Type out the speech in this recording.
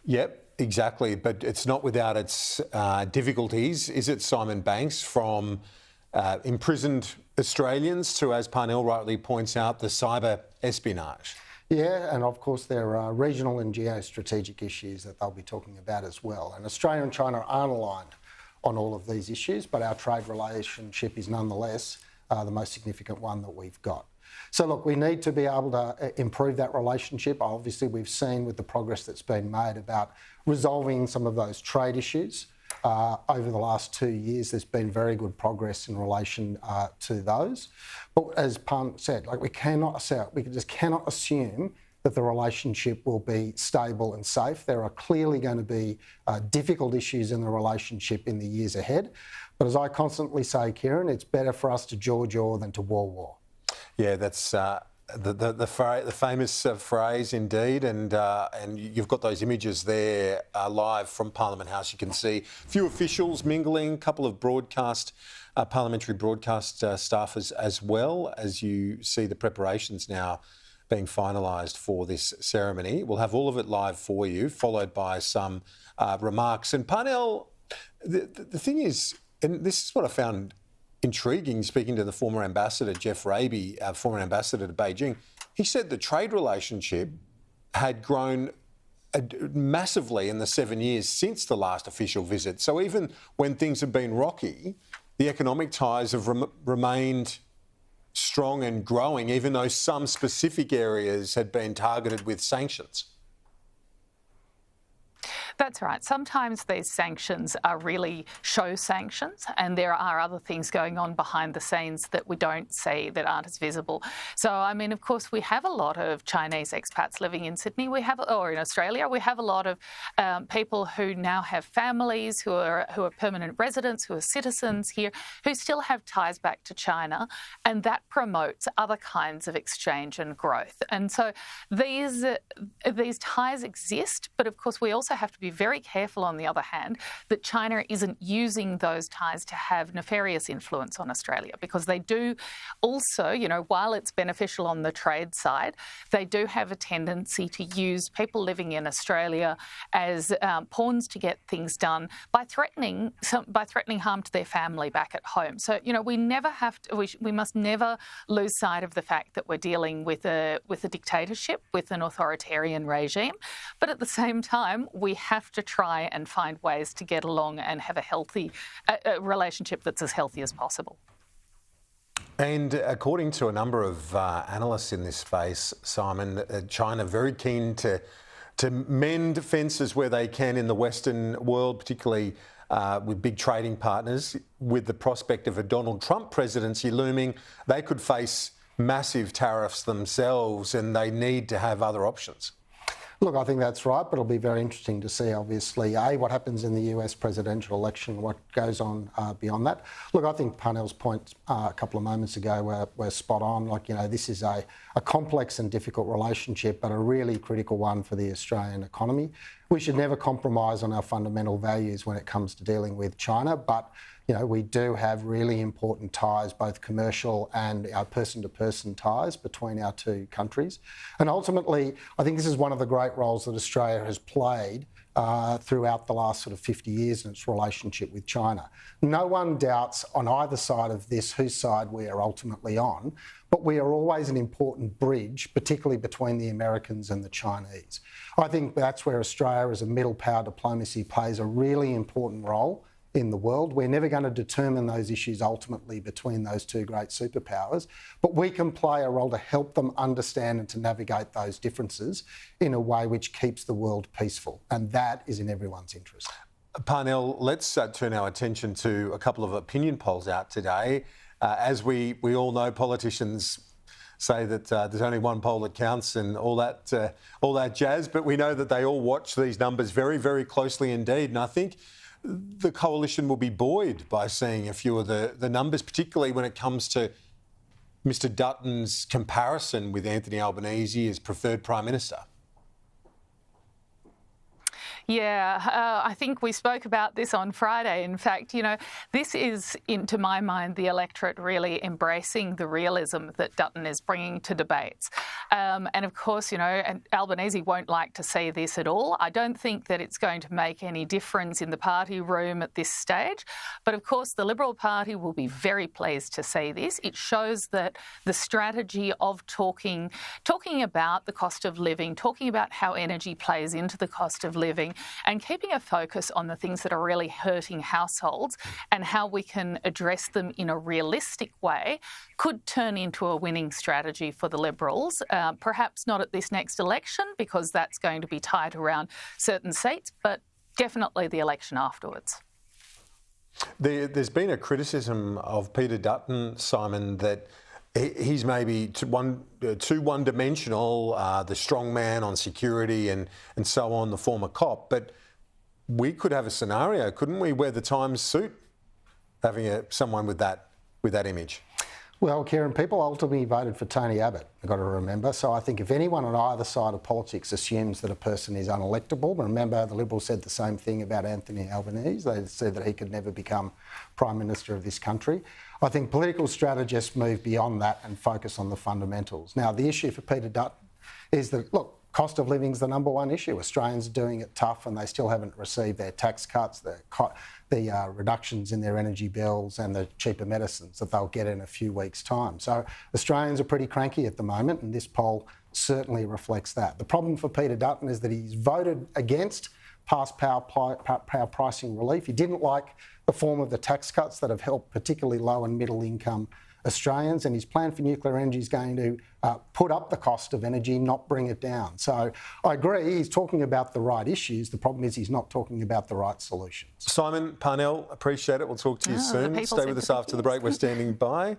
Yep, exactly. But it's not without its difficulties, is it, Simon Banks, from imprisoned Australians to, as Parnell rightly points out, the cyber espionage? Yeah, and of course there are regional and geostrategic issues that they'll be talking about as well. And Australia and China aren't aligned on all of these issues, but our trade relationship is nonetheless the most significant one that we've got. So look, we need to be able to improve that relationship. Obviously, we've seen with the progress that's been made about resolving some of those trade issues. Over the last 2 years, there's been very good progress in relation to those. But as Palme said, we just cannot assume that the relationship will be stable and safe. There are clearly going to be difficult issues in the relationship in the years ahead. But as I constantly say, Kieran, it's better for us to jaw than to war. Yeah, that's the famous phrase indeed, and you've got those images there live from Parliament House. You can see a few officials mingling, a couple of parliamentary broadcast staffers, as well as you see the preparations now being finalised for this ceremony. We'll have all of it live for you, followed by some remarks. And Parnell, the thing is, and this is what I found intriguing, speaking to the former ambassador, Jeff Raby, former ambassador to Beijing, he said the trade relationship had grown massively in the 7 years since the last official visit. So even when things have been rocky, the economic ties have remained strong and growing, even though some specific areas had been targeted with sanctions. That's right. Sometimes these sanctions are really show sanctions, and there are other things going on behind the scenes that we don't see, that aren't as visible. So, I mean, of course, we have a lot of Chinese expats living in Sydney. Or in Australia. We have a lot of people who now have families, who are permanent residents, who are citizens here, who still have ties back to China, and that promotes other kinds of exchange and growth. And so these ties exist, but of course we also have to be very careful, on the other hand, that China isn't using those ties to have nefarious influence on Australia, because they do also, while it's beneficial on the trade side, they do have a tendency to use people living in Australia as pawns to get things done by threatening harm to their family back at home. So, we must never lose sight of the fact that we're dealing with a dictatorship, with an authoritarian regime, but at the same time, we have to try and find ways to get along and have a healthy relationship that's as healthy as possible. And according to a number of analysts in this space, Simon, China very keen to mend fences where they can in the Western world, particularly with big trading partners. With the prospect of a Donald Trump presidency looming, they could face massive tariffs themselves, and they need to have other options. Look, I think that's right, but it'll be very interesting to see, obviously, what happens in the US presidential election, what goes on beyond that. Look, I think Parnell's points a couple of moments ago were spot on. This is a complex and difficult relationship, but a really critical one for the Australian economy. We should never compromise on our fundamental values when it comes to dealing with China, but we do have really important ties, both commercial and our person-to-person ties between our two countries. And ultimately, I think this is one of the great roles that Australia has played throughout the last 50 years in its relationship with China. No one doubts on either side of this whose side we are ultimately on, but we are always an important bridge, particularly between the Americans and the Chinese. I think that's where Australia, as a middle power diplomacy, plays a really important role in the world. We're never going to determine those issues ultimately between those two great superpowers, but we can play a role to help them understand and to navigate those differences in a way which keeps the world peaceful, and that is in everyone's interest. Parnell, let's turn our attention to a couple of opinion polls out today. As we all know, politicians say that there's only one poll that counts and all that jazz, but we know that they all watch these numbers very, very closely indeed, and I think the coalition will be buoyed by seeing a few of the numbers, particularly when it comes to Mr Dutton's comparison with Anthony Albanese as preferred Prime Minister. Yeah, I think we spoke about this on Friday. In fact, you know, this is, to my mind, the electorate really embracing the realism that Dutton is bringing to debates. And of course, you know, and Albanese won't like to see this at all. I don't think that it's going to make any difference in the party room at this stage. But of course, the Liberal Party will be very pleased to see this. It shows that the strategy of talking about the cost of living, talking about how energy plays into the cost of living, and keeping a focus on the things that are really hurting households and how we can address them in a realistic way could turn into a winning strategy for the Liberals. Perhaps not at this next election, because that's going to be tight around certain seats, but definitely the election afterwards. There's been a criticism of Peter Dutton, Simon, that he's maybe too one-dimensional, the strong man on security and so on, the former cop. But we could have a scenario, couldn't we, where the times suit having someone with that image? Well, Kieran, people ultimately voted for Tony Abbott, you've got to remember. So I think if anyone on either side of politics assumes that a person is unelectable, remember the Liberals said the same thing about Anthony Albanese. They said that he could never become Prime Minister of this country. I think political strategists move beyond that and focus on the fundamentals. Now, the issue for Peter Dutton is that, look, cost of living is the number one issue. Australians are doing it tough and they still haven't received their tax cuts, the reductions in their energy bills and the cheaper medicines that they'll get in a few weeks' time. So Australians are pretty cranky at the moment, and this poll certainly reflects that. The problem for Peter Dutton is that he's voted against past power pricing relief. He didn't like the form of the tax cuts that have helped particularly low and middle income Australians, and his plan for nuclear energy is going to put up the cost of energy, not bring it down. So I agree, he's talking about the right issues. The problem is he's not talking about the right solutions. Simon, Parnell, appreciate it. We'll talk to you soon. Stay with us after the break. We're standing by.